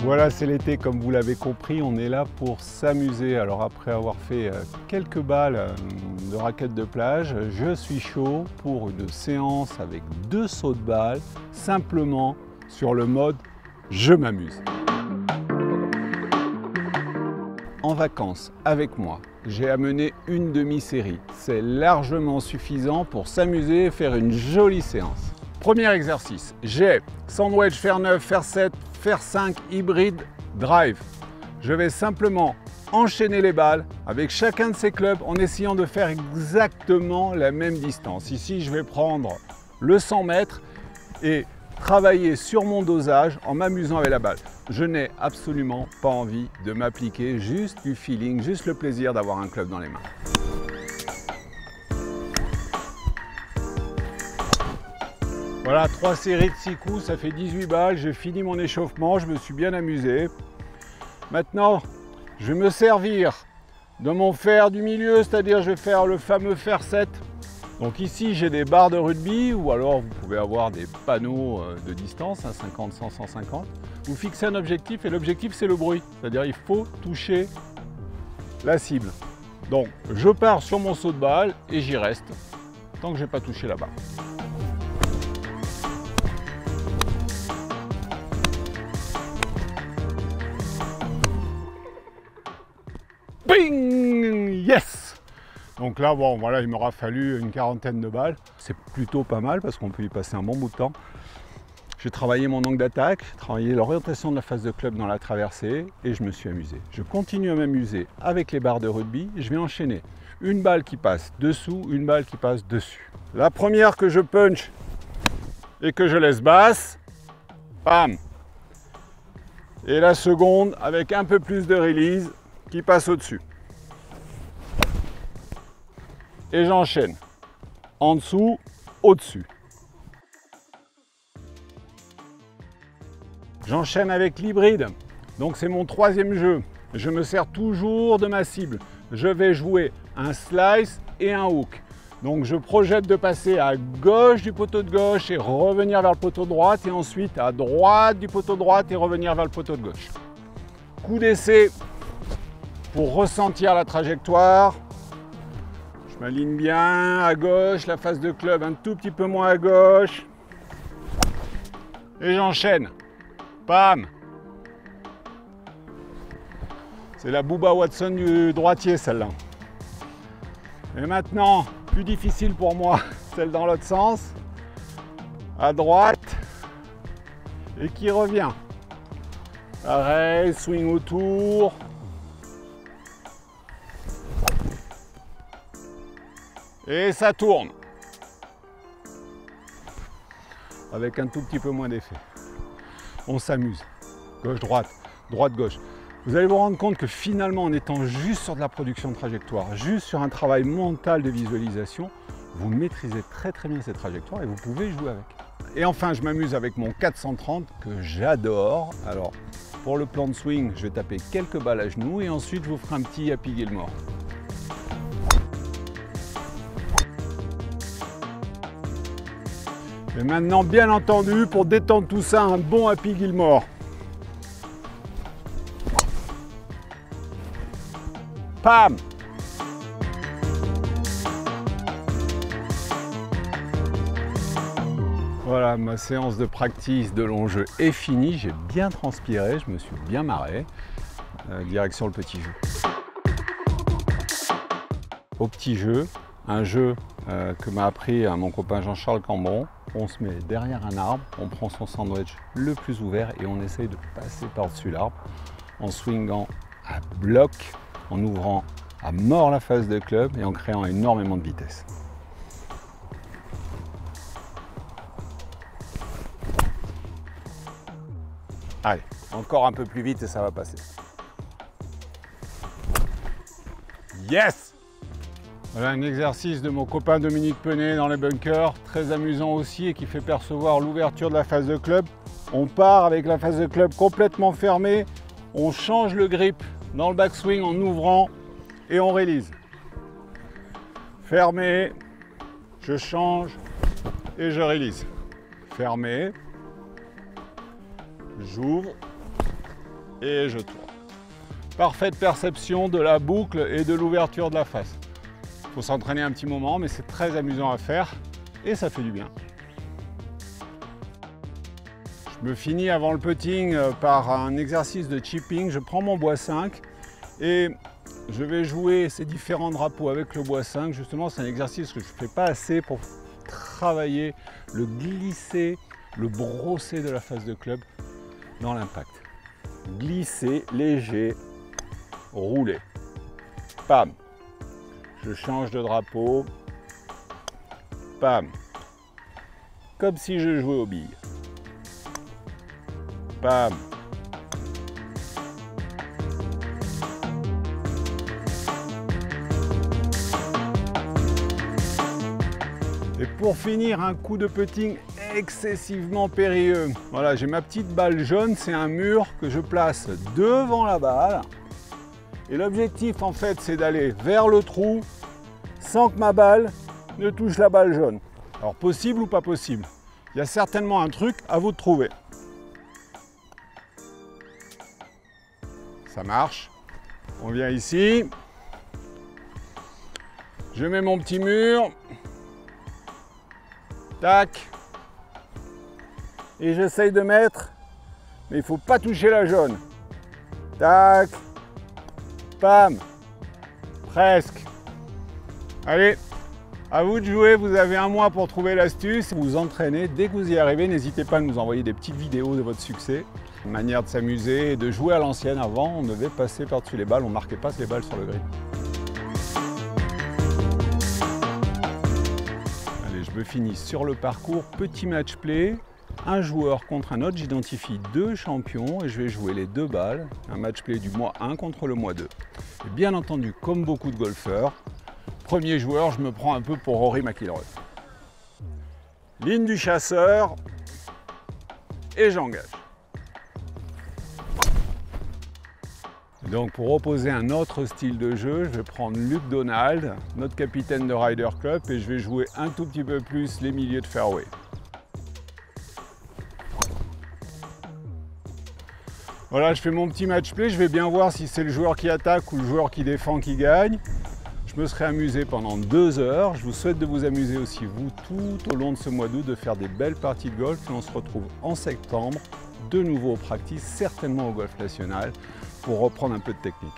Voilà, c'est l'été, comme vous l'avez compris, on est là pour s'amuser. Alors après avoir fait quelques balles de raquettes de plage, je suis chaud pour une séance avec 2 sauts de balles, simplement sur le mode je m'amuse. En vacances, avec moi, j'ai amené une demi-série. C'est largement suffisant pour s'amuser et faire une jolie séance. Premier exercice, j'ai sandwich, fer 9, fer 7, fer 5, hybride, drive. Je vais simplement enchaîner les balles avec chacun de ces clubs en essayant de faire exactement la même distance. Ici, je vais prendre le 100 mètres et travailler sur mon dosage en m'amusant avec la balle. Je n'ai absolument pas envie de m'appliquer, juste du feeling, juste le plaisir d'avoir un club dans les mains. Voilà, 3 séries de 6 coups, ça fait 18 balles, j'ai fini mon échauffement, je me suis bien amusé. Maintenant, je vais me servir de mon fer du milieu, c'est-à-dire je vais faire le fameux fer 7. Donc ici, j'ai des barres de rugby, ou alors vous pouvez avoir des panneaux de distance, 50, 100, 150. Vous fixez un objectif et l'objectif, c'est le bruit, c'est-à-dire il faut toucher la cible. Donc, je pars sur mon saut de balle et j'y reste tant que je n'ai pas touché la barre. Bing! Yes! Donc là, bon, voilà, il m'aura fallu une quarantaine de balles. C'est plutôt pas mal parce qu'on peut y passer un bon bout de temps. J'ai travaillé mon angle d'attaque, travaillé l'orientation de la phase de club dans la traversée et je me suis amusé. Je continue à m'amuser avec les barres de rugby. Je vais enchaîner une balle qui passe dessous, une balle qui passe dessus. La première que je punch et que je laisse basse, bam! Et la seconde avec un peu plus de release qui passe au-dessus. Et j'enchaîne en dessous, au-dessus. J'enchaîne avec l'hybride. Donc c'est mon 3e jeu. Je me sers toujours de ma cible. Je vais jouer un slice et un hook. Donc je projette de passer à gauche du poteau de gauche et revenir vers le poteau de droite et ensuite à droite du poteau de droite et revenir vers le poteau de gauche. Coup d'essai pour ressentir la trajectoire. Je m'aligne bien à gauche, la face de club un tout petit peu moins à gauche. Et j'enchaîne. Bam! C'est la Bubba Watson du droitier, celle-là. Et maintenant, plus difficile pour moi, celle dans l'autre sens. À droite. Et qui revient. Pareil, swing autour. Et ça tourne. Avec un tout petit peu moins d'effet. On s'amuse. Gauche-droite, droite-gauche. Vous allez vous rendre compte que finalement, en étant juste sur de la production de trajectoire, juste sur un travail mental de visualisation, vous maîtrisez très bien cette trajectoire et vous pouvez jouer avec. Et enfin, je m'amuse avec mon 430 que j'adore. Alors, pour le plan de swing, je vais taper quelques balles à genoux et ensuite, je vous ferai un petit Happy Gilmore. Et maintenant, bien entendu, pour détendre tout ça, un bon Happy Gilmore. Pam! Voilà, ma séance de practice de long jeu est finie. J'ai bien transpiré, je me suis bien marré. Direction le petit jeu. Au petit jeu, un jeu que m'a appris mon copain Jean-Charles Cambon. On se met derrière un arbre, on prend son sandwich le plus ouvert et on essaye de passer par-dessus l'arbre en swingant à bloc, en ouvrant à mort la face de club et en créant énormément de vitesse. Allez, encore un peu plus vite et ça va passer. Yes! Voilà un exercice de mon copain Dominique Penet dans les bunkers, très amusant aussi et qui fait percevoir l'ouverture de la face de club. On part avec la face de club complètement fermée, on change le grip dans le backswing en ouvrant et on release. Fermé, je change et je release. Fermé, j'ouvre et je tourne. Parfaite perception de la boucle et de l'ouverture de la face. Il faut s'entraîner un petit moment, mais c'est très amusant à faire et ça fait du bien. Je me finis avant le putting par un exercice de chipping. Je prends mon bois 5 et je vais jouer ces différents drapeaux avec le bois 5. Justement, c'est un exercice que je ne fais pas assez pour travailler le glisser, le brosser de la face de club dans l'impact. Glisser, léger, rouler. Pam. Je change de drapeau. Pam. Comme si je jouais aux billes. Pam. Et pour finir, un coup de putting excessivement périlleux. Voilà, j'ai ma petite balle jaune, c'est un mur que je place devant la balle. Et l'objectif en fait, c'est d'aller vers le trou sans que ma balle ne touche la balle jaune. Alors possible ou pas possible? Il y a certainement un truc, à vous de trouver. Ça marche. On vient ici. Je mets mon petit mur. Tac. Et j'essaye de mettre, mais il ne faut pas toucher la jaune. Tac. Pam. Presque. Allez, à vous de jouer, vous avez un mois pour trouver l'astuce. Vous entraînez, dès que vous y arrivez, n'hésitez pas à nous envoyer des petites vidéos de votre succès. Une manière de s'amuser et de jouer à l'ancienne. Avant, on devait passer par-dessus les balles, on ne marquait pas les balles sur le green. Allez, je me finis sur le parcours, petit match play. Un joueur contre un autre, j'identifie deux champions et je vais jouer les deux balles. Un match play du mois 1 contre le mois 2. Et bien entendu, comme beaucoup de golfeurs, premier joueur, je me prends un peu pour Rory McIlroy. Ligne du chasseur et j'engage. Donc pour opposer un autre style de jeu, je vais prendre Luke Donald, notre capitaine de Ryder Cup, et je vais jouer un tout petit peu plus les milieux de fairway. Voilà, je fais mon petit match play, je vais bien voir si c'est le joueur qui attaque ou le joueur qui défend qui gagne. Je me serai amusé pendant 2 heures. Je vous souhaite de vous amuser aussi, vous, tout au long de ce mois d'août, de faire des belles parties de golf. Et on se retrouve en septembre, de nouveau au practice, certainement au Golf National, pour reprendre un peu de technique.